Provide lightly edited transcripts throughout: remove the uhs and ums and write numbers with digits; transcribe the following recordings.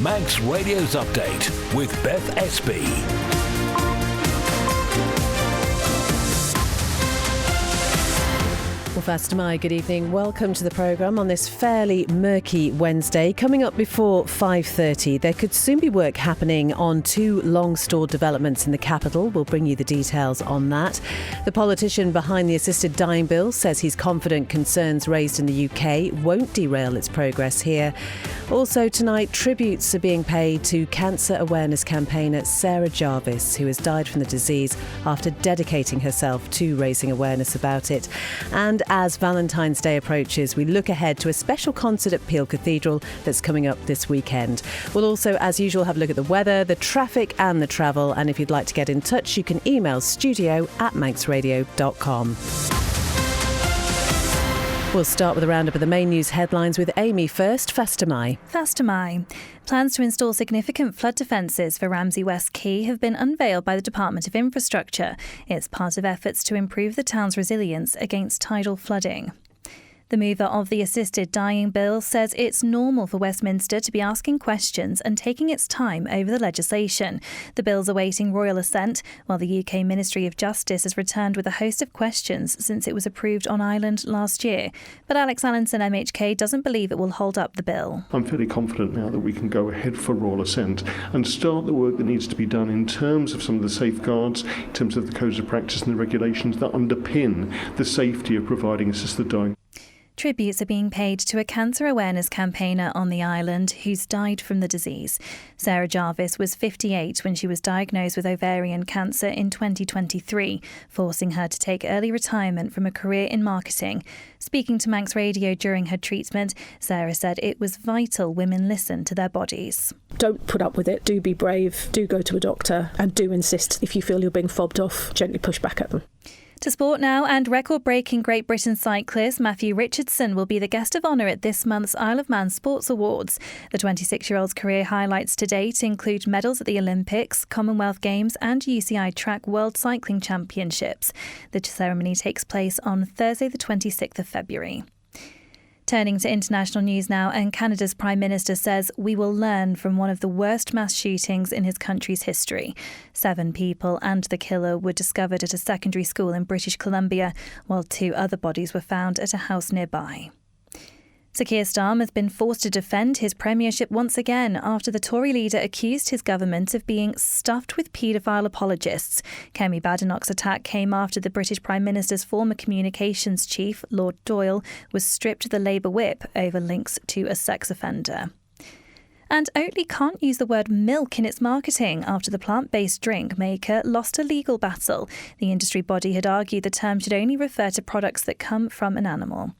Manx Radio's Update with Beth Espey. Well, first, good evening. Welcome to the programme on this fairly murky Wednesday. Coming up before 5:30, there could soon be work happening on two long-stored developments in the capital. We'll bring you the details on that. The politician behind the assisted dying bill says he's confident concerns raised in the UK won't derail its progress here. Also tonight, tributes are being paid to cancer awareness campaigner Sarah Jarvis, who has died from the disease after dedicating herself to raising awareness about it. And as Valentine's Day approaches, we look ahead to a special concert at Peel Cathedral that's coming up this weekend. We'll also, as usual, have a look at the weather, the traffic and the travel. And if you'd like to get in touch, you can email studio@manxradio.com. We'll start with a roundup of the main news headlines with Amy first. Fastamai. Plans to install significant flood defences for Ramsey West Quay have been unveiled by the Department of Infrastructure. It's part of efforts to improve the town's resilience against tidal flooding. The mover of the assisted dying bill says it's normal for Westminster to be asking questions and taking its time over the legislation. The bill's awaiting royal assent, while the UK Ministry of Justice has returned with a host of questions since it was approved on Ireland last year. But Alex Allinson, MHK, doesn't believe it will hold up the bill. I'm fairly confident now that we can go ahead for royal assent and start the work that needs to be done in terms of some of the safeguards, in terms of the codes of practice and the regulations that underpin the safety of providing assisted dying. Tributes are being paid to a cancer awareness campaigner on the island who's died from the disease. Sarah Jarvis was 58 when she was diagnosed with ovarian cancer in 2023, forcing her to take early retirement from a career in marketing. Speaking to Manx Radio during her treatment, Sarah said it was vital women listen to their bodies. Don't put up with it. Do be brave. Do go to a doctor and do insist if you feel you're being fobbed off, gently push back at them. To sport now, and record-breaking Great Britain cyclist Matthew Richardson will be the guest of honour at this month's Isle of Man Sports Awards. The 26-year-old's career highlights to date include medals at the Olympics, Commonwealth Games and UCI Track World Cycling Championships. The ceremony takes place on Thursday the 26th of February. Turning to international news now, and Canada's Prime Minister says we will learn from one of the worst mass shootings in his country's history. 7 people and the killer were discovered at a secondary school in British Columbia, while 2 other bodies were found at a house nearby. Sir Keir Starmer has been forced to defend his premiership once again after the Tory leader accused his government of being stuffed with paedophile apologists. Kemi Badenoch's attack came after the British Prime Minister's former communications chief, Lord Doyle, was stripped of the Labour whip over links to a sex offender. And Oatly can't use the word milk in its marketing after the plant-based drink maker lost a legal battle. The industry body had argued the term should only refer to products that come from an animal.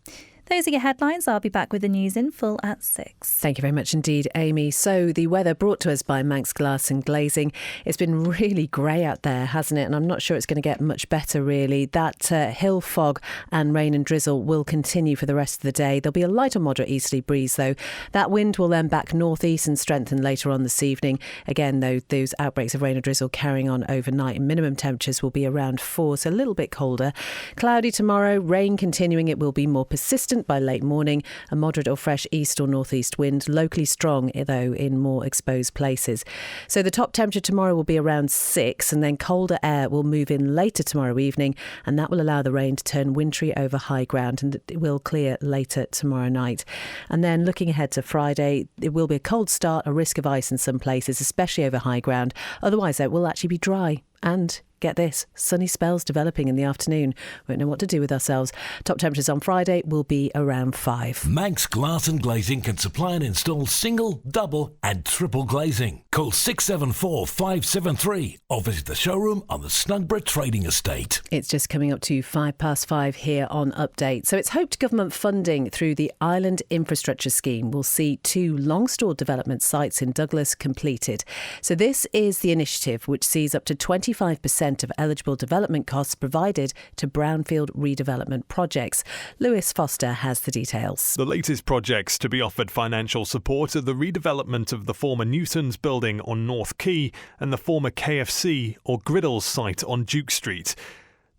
Those are your headlines. I'll be back with the news in full at 6. Thank you very much indeed, Amy. So the weather brought to us by Manx Glass and Glazing. It's been really grey out there, hasn't it? And I'm not sure it's going to get much better, really. That hill fog and rain and drizzle will continue for the rest of the day. There'll be a light or moderate easterly breeze, though. That wind will then back northeast and strengthen later on this evening. Again, though, those outbreaks of rain and drizzle carrying on overnight. Minimum temperatures will be around 4, so a little bit colder. Cloudy tomorrow, rain continuing. It will be more persistent by late morning, a moderate or fresh east or northeast wind, locally strong though in more exposed places. So the top temperature tomorrow will be around 6, and then colder air will move in later tomorrow evening, and that will allow the rain to turn wintry over high ground, and it will clear later tomorrow night. And then looking ahead to Friday, it will be a cold start, a risk of ice in some places, especially over high ground. Otherwise though, it will actually be dry. And get this, sunny spells developing in the afternoon. Won't know what to do with ourselves. Top temperatures on Friday will be around 5. Manx Glass and Glazing can supply and install single, double and triple glazing. Call 674 573 or visit the showroom on the Snugborough Trading Estate. It's just coming up to 5:05 here on Update. So it's hoped government funding through the Island Infrastructure Scheme will see 2 long-stored development sites in Douglas completed. So this is the initiative which sees up to 25% of eligible development costs provided to brownfield redevelopment projects. Lewis Foster has the details. The latest projects to be offered financial support are the redevelopment of the former Newtons building on North Quay and the former KFC or Griddles site on Duke Street.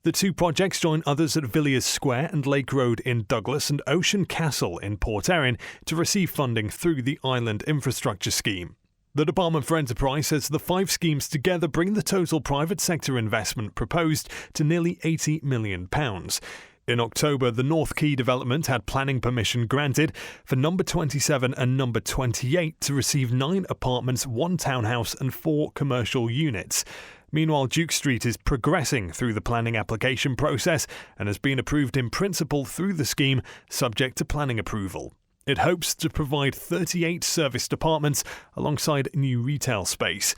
The 2 projects join others at Villiers Square and Lake Road in Douglas and Ocean Castle in Port Erin to receive funding through the Island Infrastructure Scheme. The Department for Enterprise says the 5 schemes together bring the total private sector investment proposed to nearly £80 million. In October, the North Quay development had planning permission granted for number 27 and number 28 to receive 9 apartments, 1 townhouse and 4 commercial units. Meanwhile, Duke Street is progressing through the planning application process and has been approved in principle through the scheme, subject to planning approval. It hopes to provide 38 serviced apartments alongside new retail space.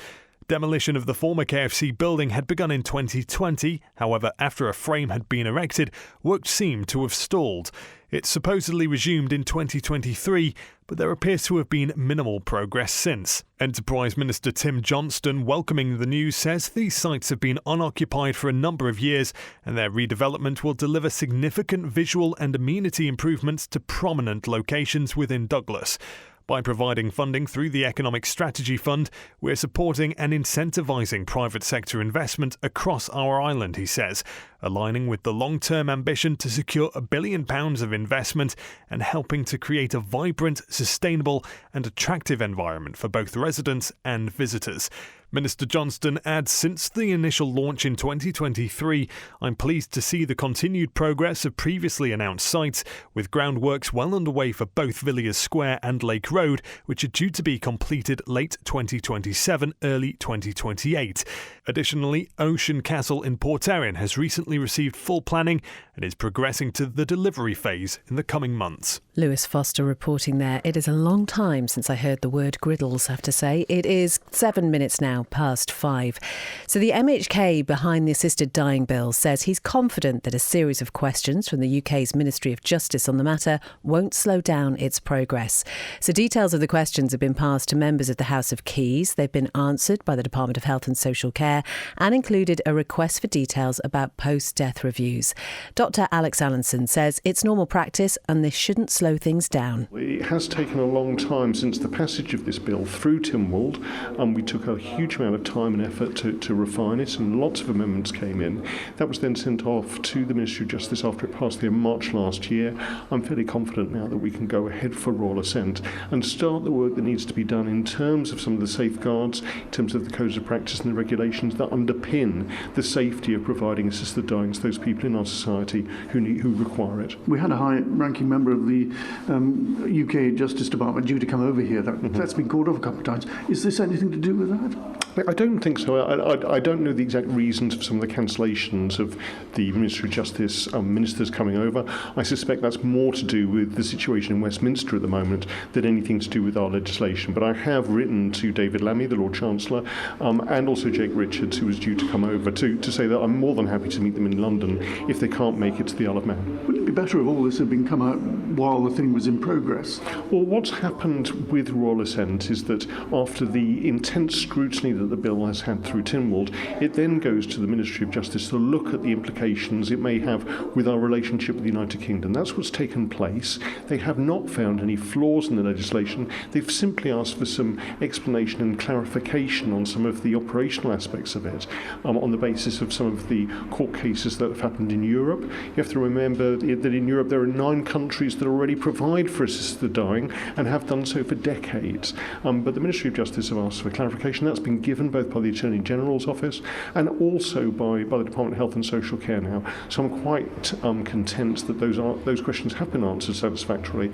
Demolition of the former KFC building had begun in 2020. However, after a frame had been erected, work seemed to have stalled. It supposedly resumed in 2023, but there appears to have been minimal progress since. Enterprise Minister Tim Johnston, welcoming the news, says these sites have been unoccupied for a number of years and their redevelopment will deliver significant visual and amenity improvements to prominent locations within Douglas. By providing funding through the Economic Strategy Fund, we're supporting and incentivising private sector investment across our island, he says, aligning with the long-term ambition to secure £1 billion of investment and helping to create a vibrant, sustainable and attractive environment for both residents and visitors. Minister Johnston adds, since the initial launch in 2023, I'm pleased to see the continued progress of previously announced sites, with groundworks well underway for both Villiers Square and Lake Road, which are due to be completed late 2027, early 2028. Additionally, Ocean Castle in Port Erin has recently received full planning and is progressing to the delivery phase in the coming months. Lewis Foster reporting there. It is a long time since I heard the word griddles, I have to say. It is 7 minutes now past 5. So the MHK behind the assisted dying bill says he's confident that a series of questions from the UK's Ministry of Justice on the matter won't slow down its progress. So details of the questions have been passed to members of the House of Keys. They've been answered by the Department of Health and Social Care and included a request for details about post-death reviews. Dr. Alex Allenson says it's normal practice and this shouldn't slow things down. It has taken a long time since the passage of this bill through Tynwald, and we took a huge amount of time and effort to refine it, and lots of amendments came in. That was then sent off to the Ministry of Justice after it passed there in March last year. I'm fairly confident now that we can go ahead for royal assent and start the work that needs to be done in terms of some of the safeguards, in terms of the codes of practice and the regulations that underpin the safety of providing assisted dying to those people in our society who require it. We had a high-ranking member of the UK Justice Department due to come over here. That's been called off a couple of times. Is this anything to do with that? I don't think so. I don't know the exact reasons for some of the cancellations of the Ministry of Justice ministers coming over. I suspect that's more to do with the situation in Westminster at the moment than anything to do with our legislation. But I have written to David Lammy, the Lord Chancellor, and also Jake Richards, who was due to come over, to say that I'm more than happy to meet them in London if they can't make it to the Isle of Man. Wouldn't it be better if all this had been come out while the thing was in progress? Well, what's happened with royal assent is that after the intense scrutiny that the bill has had through Tynwald, it then goes to the Ministry of Justice to look at the implications it may have with our relationship with the United Kingdom. That's what's taken place. They have not found any flaws in the legislation. They've simply asked for some explanation and clarification on some of the operational aspects of it, on the basis of some of the court cases that have happened in Europe. You have to remember that in Europe there are 9 countries that already provide for assisted dying and have done so for decades. But the Ministry of Justice have asked for clarification. That's been given both by the Attorney General's Office and also by the Department of Health and Social Care now. So I'm quite content that those questions have been answered satisfactorily.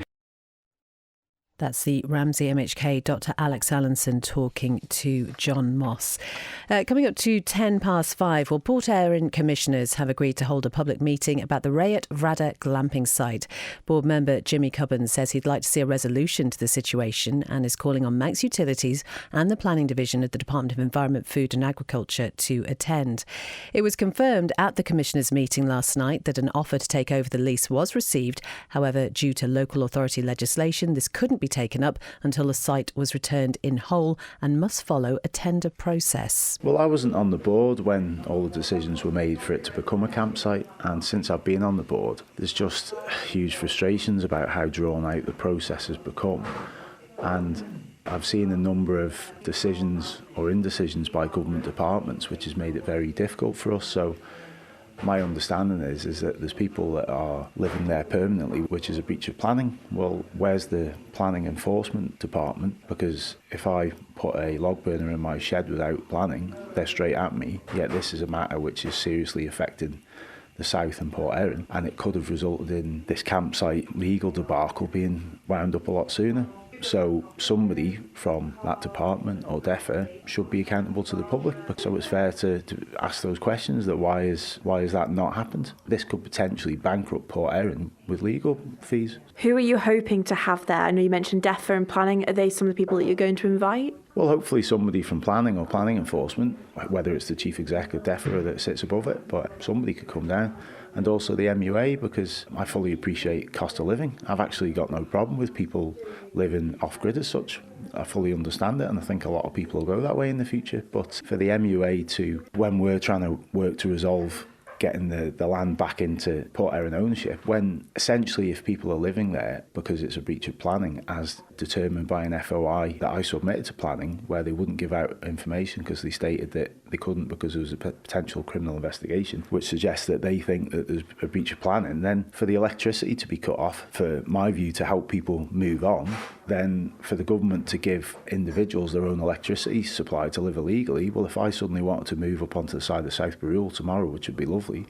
That's the Ramsey MHK, Dr. Alex Allenson, talking to John Moss. Coming up to 10 past 5, well, Port Erin commissioners have agreed to hold a public meeting about the Rayat Vrada glamping site. Board member Jimmy Cubbins says he'd like to see a resolution to the situation and is calling on Manx Utilities and the Planning Division of the Department of Environment, Food and Agriculture to attend. It was confirmed at the commissioners' meeting last night that an offer to take over the lease was received. However, due to local authority legislation, this couldn't be taken up until the site was returned in whole and must follow a tender process. Well, I wasn't on the board when all the decisions were made for it to become a campsite, and since I've been on the board, there's just huge frustrations about how drawn out the process has become. And I've seen a number of decisions or indecisions by government departments, which has made it very difficult for us. So My understanding is that there's people that are living there permanently, which is a breach of planning. Well, where's the planning enforcement department? Because if I put a log burner in my shed without planning, they're straight at me. Yet this is a matter which is seriously affecting the south and Port Erin, and it could have resulted in this campsite legal debacle being wound up a lot sooner. So somebody from that department or DEFRA should be accountable to the public. So it's fair to ask those questions, that why is that not happened? This could potentially bankrupt Port Erin with legal fees. Who are you hoping to have there? I know you mentioned DEFRA and planning. Are they some of the people that you're going to invite? Well, hopefully somebody from planning or planning enforcement, whether it's the chief exec of DEFRA that sits above it, but somebody could come down. And also the MUA, because I fully appreciate cost of living. I've actually got no problem with people living off-grid as such. I fully understand it, and I think a lot of people will go that way in the future. But for the MUA to, when we're trying to work to resolve getting the land back into Port Erin ownership, when essentially if people are living there because it's a breach of planning as determined by an FOI that I submitted to planning, where they wouldn't give out information because they stated that they couldn't because there was a potential criminal investigation, which suggests that they think that there's a breach of planning, then for the electricity to be cut off, for my view, to help people move on, then for the government to give individuals their own electricity supply to live illegally, well, if I suddenly wanted to move up onto the side of South Barrule tomorrow, which would be lovely,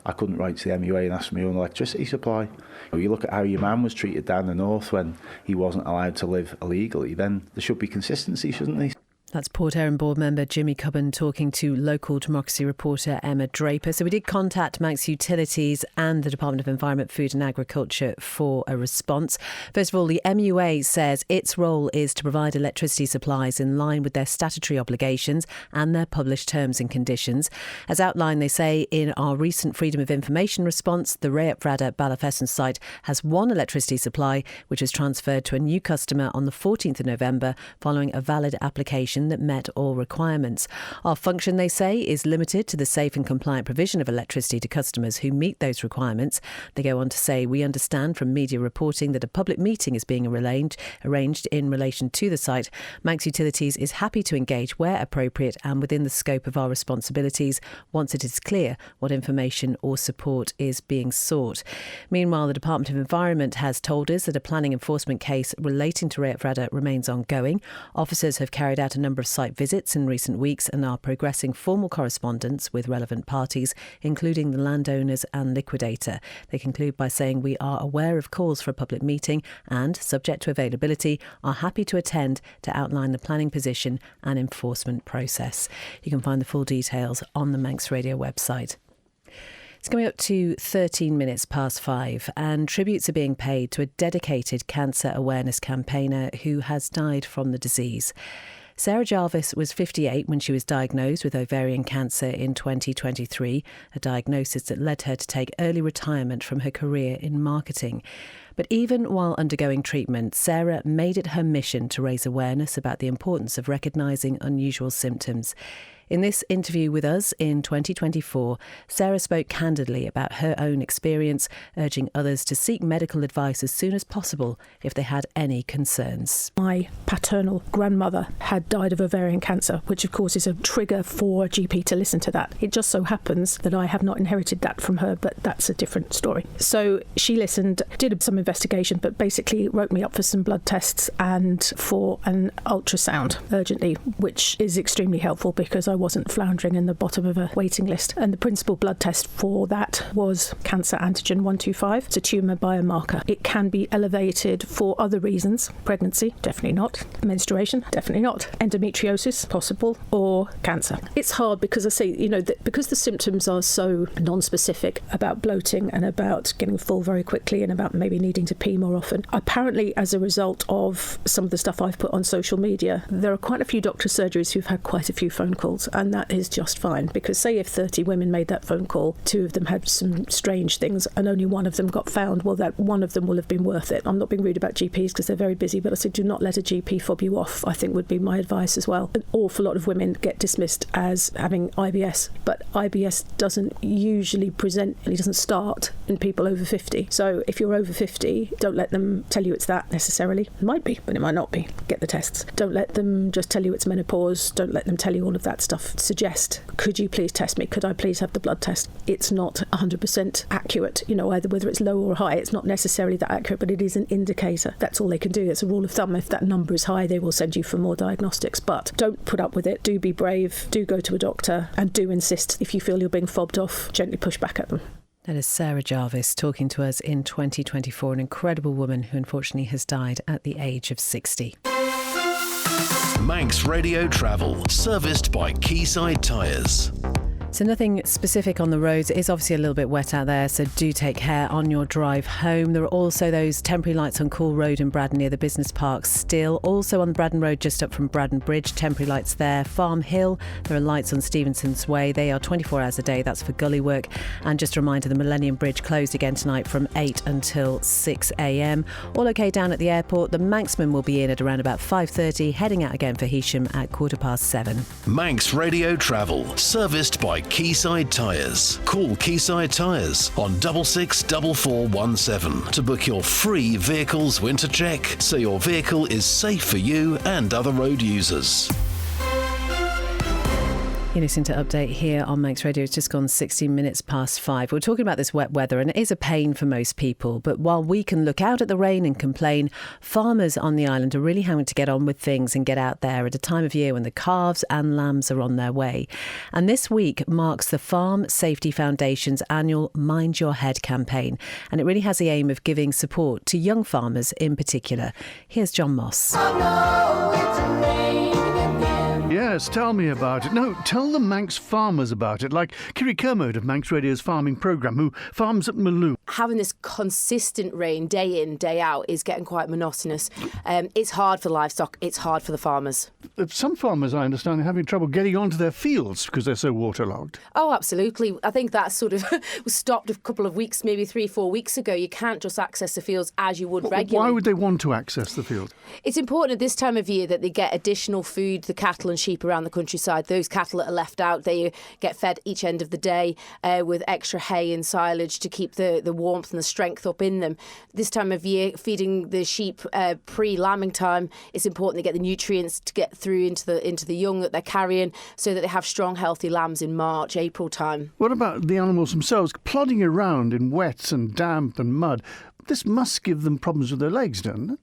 I couldn't write to the MUA and ask for my own electricity supply. You look at how your man was treated down the north when he wasn't allowed to live illegally, then there should be consistency, shouldn't there? That's Port Erin board member Jimmy Cubban talking to local democracy reporter Emma Draper. So we did contact Manx Utilities and the Department of Environment, Food and Agriculture for a response. First of all, the MUA says its role is to provide electricity supplies in line with their statutory obligations and their published terms and conditions. As outlined, they say, in our recent Freedom of Information response, the Rayatvrada Balafesson site has one electricity supply, which was transferred to a new customer on the 14th of November following a valid application that met all requirements. Our function, they say, is limited to the safe and compliant provision of electricity to customers who meet those requirements. They go on to say, we understand from media reporting that a public meeting is being arranged in relation to the site. Manx Utilities is happy to engage where appropriate and within the scope of our responsibilities once it is clear what information or support is being sought. Meanwhile, the Department of Environment has told us that a planning enforcement case relating to Rayatvrada remains ongoing. Officers have carried out a number of site visits in recent weeks and are progressing formal correspondence with relevant parties, including the landowners and liquidator. They conclude by saying, we are aware of calls for a public meeting and, subject to availability, are happy to attend to outline the planning position and enforcement process. You can find the full details on the Manx Radio website. It's coming up to 13 minutes past 5 and tributes are being paid to a dedicated cancer awareness campaigner who has died from the disease. Sarah Jarvis was 58 when she was diagnosed with ovarian cancer in 2023, a diagnosis that led her to take early retirement from her career in marketing. But even while undergoing treatment, Sarah made it her mission to raise awareness about the importance of recognising unusual symptoms. In this interview with us in 2024, Sarah spoke candidly about her own experience, urging others to seek medical advice as soon as possible if they had any concerns. My paternal grandmother had died of ovarian cancer, which of course is a trigger for a GP to listen to that. It just so happens that I have not inherited that from her, but that's a different story. So she listened, did some investigation, but basically wrote me up for some blood tests and for an ultrasound urgently, which is extremely helpful because I wasn't floundering in the bottom of a waiting list. And the principal blood test for that was cancer antigen 125. It's a tumour biomarker. It can be elevated for other reasons. Pregnancy, definitely not. Menstruation, definitely not. Endometriosis, possible. Or cancer. It's hard because I say, because the symptoms are so non-specific about bloating and about getting full very quickly and about maybe needing to pee more often. Apparently, as a result of some of the stuff I've put on social media, there are quite a few doctor surgeries who've had quite a few phone calls, and that is just fine, because say if 30 women made that phone call, 2 of them had some strange things and only 1 of them got found, well, that 1 of them will have been worth it. I'm not being rude about GPs because they're very busy, but I say do not let a GP fob you off, I think would be my advice as well. An awful lot of women get dismissed as having IBS, but IBS doesn't usually present, and it doesn't start in people over 50. So if you're over 50 safety, don't let them tell you it's that necessarily. It might be, but it might not be. Get the tests. Don't let them just tell you it's menopause. Don't let them tell you all of that stuff. Suggest, could you please test me? Could I please have the blood test? It's not 100% accurate, either whether it's low or high. It's not necessarily that accurate, but it is an indicator. That's all they can do. It's a rule of thumb. If that number is high, they will send you for more diagnostics. But don't put up with it. Do be brave. Do go to a doctor, and do insist if you feel you're being fobbed off, gently push back at them. That is Sarah Jarvis talking to us in 2024, an incredible woman who unfortunately has died at the age of 60. Manx Radio Travel, serviced by Quayside Tyres. So nothing specific on the roads. It is obviously a little bit wet out there, so do take care on your drive home. There are also those temporary lights on Cool Road in Braddon near the business park still. Also on the Braddon Road just up from Braddon Bridge, temporary lights there. Farm Hill, there are lights on Stevenson's Way. They are 24 hours a day. That's for gully work. And just a reminder, the Millennium Bridge closed again tonight from 8 until 6 a.m. All okay down at the airport. The Manxman will be in at around about 5:30, heading out again for Heysham at 7:15. Manx Radio Travel, serviced by Quayside Tyres. Call Quayside Tyres on 664417 to book your free vehicles winter check so your vehicle is safe for you and other road users. You're listening to Update here on Manx Radio. It's just gone 16 minutes past 5. We're talking about this wet weather, and it is a pain for most people. But while we can look out at the rain and complain, farmers on the island are really having to get on with things and get out there at a time of year when the calves and lambs are on their way. And this week marks the Farm Safety Foundation's annual Mind Your Head campaign. And it really has the aim of giving support to young farmers in particular. Here's John Moss. Yes, tell me about it. No, tell the Manx farmers about it, like Kiri Kermode of Manx Radio's farming programme, who farms at Maloo. Having this consistent rain day in, day out is getting quite monotonous. It's hard for livestock, it's hard for the farmers. Some farmers, I understand, are having trouble getting onto their fields because they're so waterlogged. Oh, absolutely. I think that sort of was stopped a couple of weeks, maybe 3-4 weeks ago. You can't just access the fields as you would regularly. Why would they want to access the field? It's important at this time of year that they get additional food, the cattle and sheep around the countryside. Those cattle that are left out, they get fed each end of the day with extra hay and silage to keep the warmth and the strength up in them. This time of year, feeding the sheep pre-lambing time, it's important to get the nutrients to get through into the young that they're carrying so that they have strong, healthy lambs in March, April time. What about the animals themselves, plodding around in wet and damp and mud? This must give them problems with their legs, doesn't it?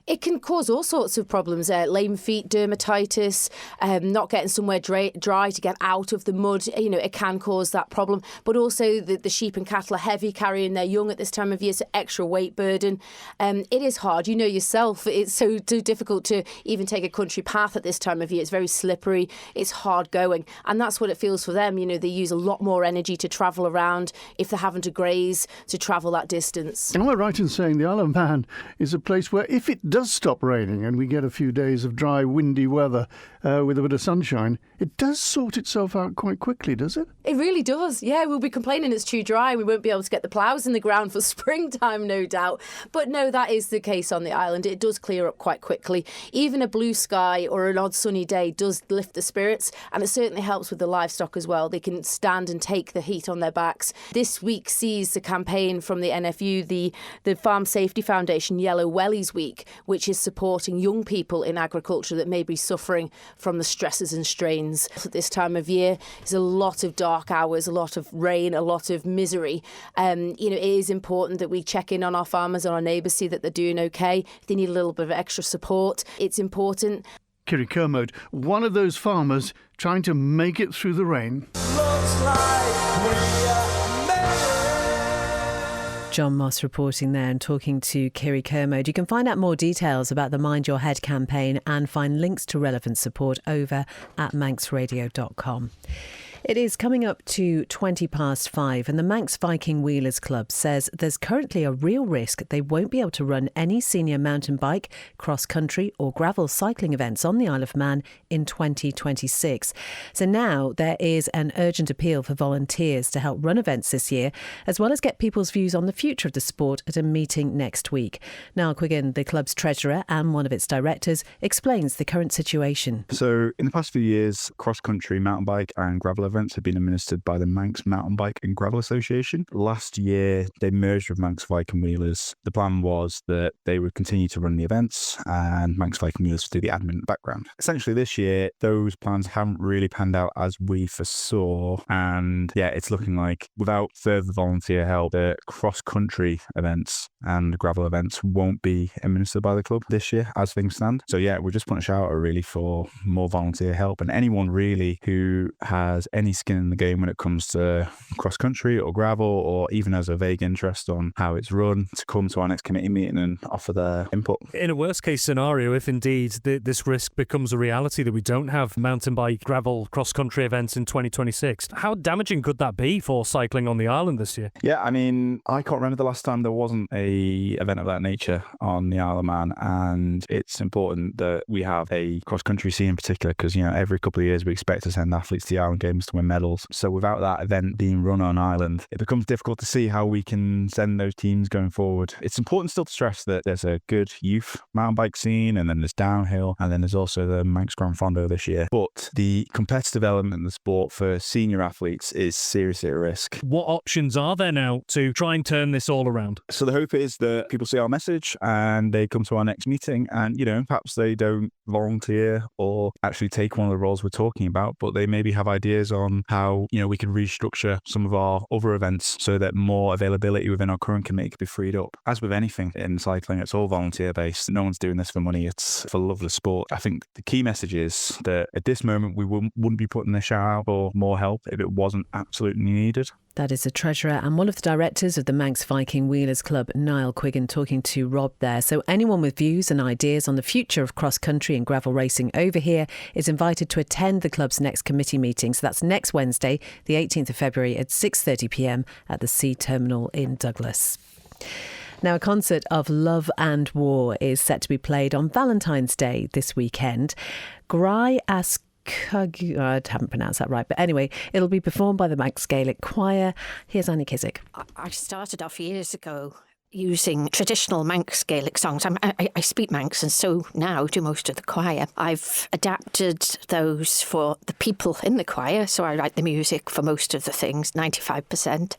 It can cause all sorts of problems, lame feet, dermatitis, not getting somewhere dry to get out of the mud. It can cause that problem. But also the sheep and cattle are heavy, carrying their young at this time of year, so extra weight burden. It is hard. You know yourself, it's so difficult to even take a country path at this time of year. It's very slippery, it's hard going. And that's what it feels for them. They use a lot more energy to travel around if they're having to graze, to travel that distance. Am I right in saying the Isle of Man is a place where if it does stop raining and we get a few days of dry, windy weather with a bit of sunshine, it does sort itself out quite quickly, does it? It really does. Yeah, we'll be complaining it's too dry. We won't be able to get the ploughs in the ground for springtime, no doubt. But no, that is the case on the island. It does clear up quite quickly. Even a blue sky or an odd sunny day does lift the spirits, and it certainly helps with the livestock as well. They can stand and take the heat on their backs. This week sees the campaign from the NFU, the Farm Safety Foundation Yellow Wellies Week, which is supporting young people in agriculture that may be suffering from the stresses and strains. At this time of year, there's a lot of dark hours, a lot of rain, a lot of misery. It is important that we check in on our farmers and our neighbours, see that they're doing okay. If they need a little bit of extra support, it's important. Kiri Kermode, one of those farmers trying to make it through the rain. Looks like we are John Moss reporting there and talking to Kiri Kermode. You can find out more details about the Mind Your Head campaign and find links to relevant support over at manxradio.com. It is coming up to 5:20 and the Manx Viking Wheelers Club says there's currently a real risk they won't be able to run any senior mountain bike, cross-country or gravel cycling events on the Isle of Man in 2026. So now there is an urgent appeal for volunteers to help run events this year, as well as get people's views on the future of the sport at a meeting next week. Niall Quiggin, the club's treasurer and one of its directors, explains the current situation. So in the past few years, cross-country, mountain bike and gravel events events have been administered by the Manx Mountain Bike and Gravel Association. Last year, they merged with Manx Viking Wheelers. The plan was that they would continue to run the events and Manx Viking Wheelers would do the admin in the background. Essentially, this year, those plans haven't really panned out as we foresaw. And yeah, it's looking like without further volunteer help, the cross-country events and gravel events won't be administered by the club this year as things stand. So yeah, we're just putting a shout out really for more volunteer help, and anyone really who has any skin in the game when it comes to cross-country or gravel, or even has a vague interest on how it's run, to come to our next committee meeting and offer their input. In a worst-case scenario, if indeed this risk becomes a reality that we don't have mountain bike, gravel, cross-country events in 2026, how damaging could that be for cycling on the island this year? Yeah, I mean, I can't remember the last time there wasn't a event of that nature on the Isle of Man, and it's important that we have a cross-country scene in particular, because, you know, every couple of years we expect to send athletes to the Island Games to win medals. So without that event being run on island, it becomes difficult to see how we can send those teams going forward. It's important still to stress that there's a good youth mountain bike scene, and then there's downhill, and then there's also the Manx Grand Fondo this year. But the competitive element in the sport for senior athletes is seriously at risk. What options are there now to try and turn this all around? So the hope is that people see our message and they come to our next meeting, and, you know, perhaps they don't volunteer or actually take one of the roles we're talking about, but they maybe have ideas on how, you know, we can restructure some of our other events so that more availability within our current committee can be freed up. As with anything in cycling, it's all volunteer based. No one's doing this for money. It's for love of the sport. I think the key message is that at this moment we wouldn't be putting this shout out for more help if it wasn't absolutely needed. That is the treasurer and one of the directors of the Manx Viking Wheelers Club, Niall Quiggin, talking to Rob there. So anyone with views and ideas on the future of cross-country and gravel racing over here is invited to attend the club's next committee meeting. So that's next Wednesday, the 18th of February at 6:30pm at the Sea Terminal in Douglas. Now, a concert of Love and War is set to be played on Valentine's Day this weekend. I haven't pronounced that right, but anyway, it'll be performed by the Manx Gaelic Choir. Here's Annie Kissack. I started off years ago using traditional Manx Gaelic songs. I speak Manx, and so now do most of the choir. I've adapted those for the people in the choir, so I write the music for most of the things, 95%.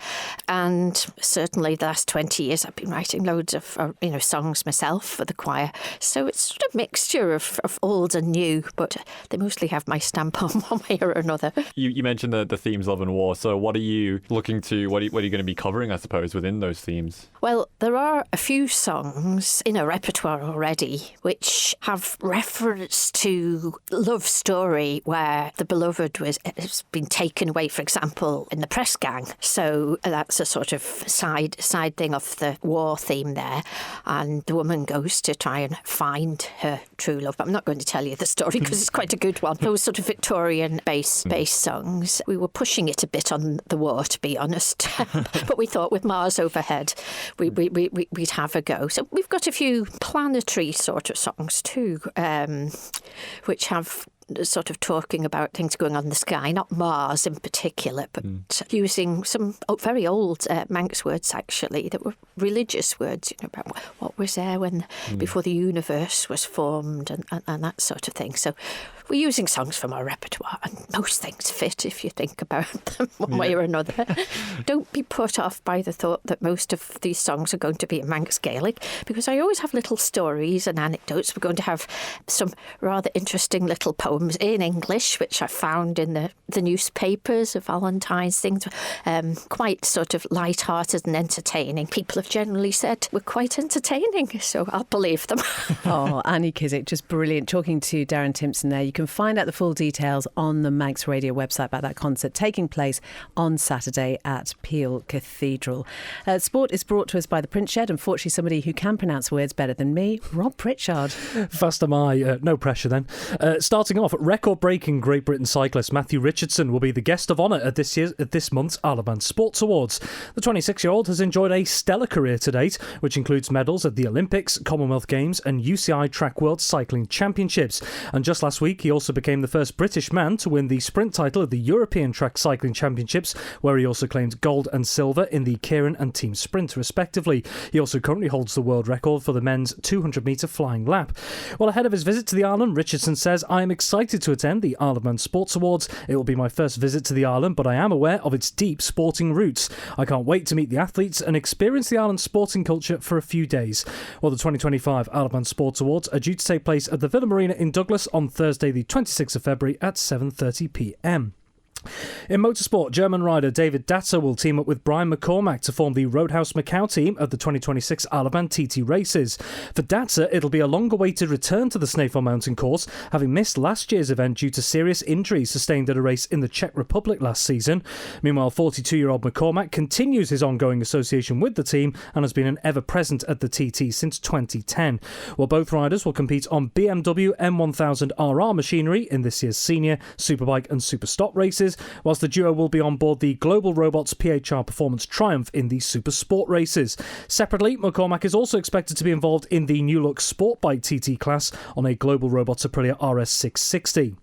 And certainly the last 20 years I've been writing loads of songs myself for the choir. So it's sort of a mixture of old and new, but they mostly have my stamp on one way or another. You mentioned the themes Love and War, so what are you looking to, what are you going to be covering, I suppose, within those themes? Well, there are a few songs in a repertoire already which have reference to love story where the beloved has been taken away, for example, in the press gang. So that's a sort of side thing of the war theme there. And the woman goes to try and find her true love. But I'm not going to tell you the story because it's quite a good one. Those sort of Victorian bass songs. We were pushing it a bit on the war, to be honest. But we thought with Mars overhead, we'd have a go. So we've got a few planetary sort of songs too, which have sort of talking about things going on in the sky, not Mars in particular, but using some very old Manx words actually that were religious words, about what was there when before the universe was formed and that sort of thing. So we're using songs from our repertoire, and most things fit if you think about them one way or another. Don't be put off by the thought that most of these songs are going to be in Manx Gaelic, because I always have little stories and anecdotes. We're going to have some rather interesting little poems in English, which I found in the newspapers of Valentine's things, quite sort of light-hearted and entertaining. People have generally said we're quite entertaining, so I'll believe them. Oh, Annie Kissack, just brilliant. Talking to Darren Timpson there. You can find out the full details on the Manx Radio website about that concert taking place on Saturday at Peel Cathedral. Sport is brought to us by the Print Shed. Unfortunately, somebody who can pronounce words better than me, Rob Pritchard. Fast am I. No pressure then. Starting off, record-breaking Great Britain cyclist Matthew Richardson will be the guest of honour at this month's Isle of Man Sports Awards. The 26-year-old has enjoyed a stellar career to date, which includes medals at the Olympics, Commonwealth Games and UCI Track World Cycling Championships. And just last week, he also became the first British man to win the sprint title of the European Track Cycling Championships, where he also claimed gold and silver in the Keirin and team sprint, respectively. He also currently holds the world record for the men's 200-metre flying lap. Well, ahead of his visit to the island, Richardson says, "I am excited excited to attend the Isle of Man Sports Awards. It will be my first visit to the island, but I am aware of its deep sporting roots. I can't wait to meet the athletes and experience the island's sporting culture for a few days. Well, the 2025 Isle of Man Sports Awards are due to take place at the Villa Marina in Douglas on Thursday the 26th of February at 7:30pm. In motorsport, German rider David Datzer will team up with Brian McCormack to form the Roadhouse Macau team of the 2026 Isle of Man TT races. For Datzer, it'll be a long-awaited return to the Snaefell Mountain course, having missed last year's event due to serious injuries sustained at a race in the Czech Republic last season. Meanwhile, 42-year-old McCormack continues his ongoing association with the team and has been an ever-present at the TT since 2010. Well, both riders will compete on BMW M1000RR machinery in this year's Senior, Superbike and Superstock races, whilst the duo will be on board the Global Robots PHR Performance Triumph in the Super Sport races. Separately, McCormack is also expected to be involved in the New Look Sport Bike TT class on a Global Robots Aprilia RS660.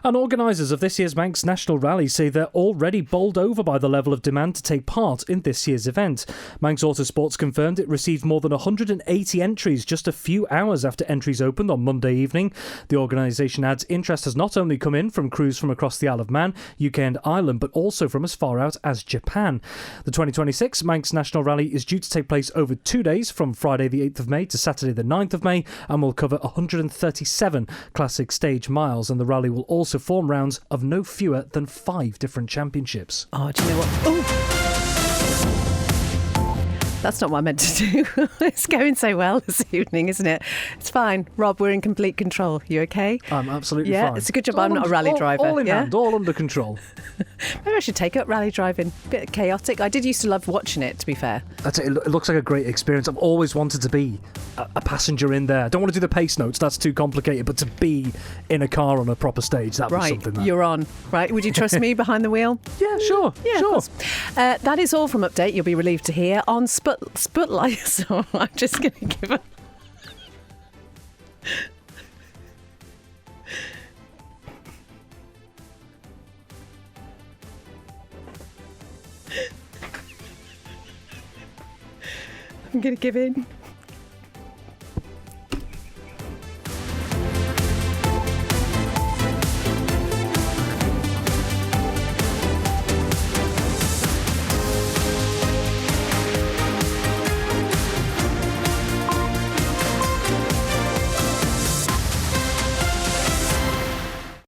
And organisers of this year's Manx National Rally say they're already bowled over by the level of demand to take part in this year's event. Manx Autosports confirmed it received more than 180 entries just a few hours after entries opened on Monday evening. The organisation adds interest has not only come in from crews from across the Isle of Man, UK and Ireland, but also from as far out as Japan. The 2026 Manx National Rally is due to take place over 2 days from Friday the 8th of May to Saturday the 9th of May and will cover 137 classic stage miles, and the rally will also form rounds of no fewer than 5 different championships. Oh, do you know what? Oh! That's not what I meant to do. It's going so well this evening, isn't it? It's fine. Rob, we're in complete control. You okay? I'm absolutely fine. fine. It's a good job I'm not a rally driver. All in hand, all under control. Maybe I should take up rally driving. Bit chaotic. I did used to love watching it, to be fair. It looks like a great experience. I've always wanted to be a passenger in there. I don't want to do the pace notes. That's too complicated. But to be in a car on a proper stage, that was something. Right, you're on. Right, would you trust me behind the wheel? Yeah, sure. Yeah, sure. That is all from Update. You'll be relieved to hear on Spotlight. So I'm just going to give up. I'm going to give in.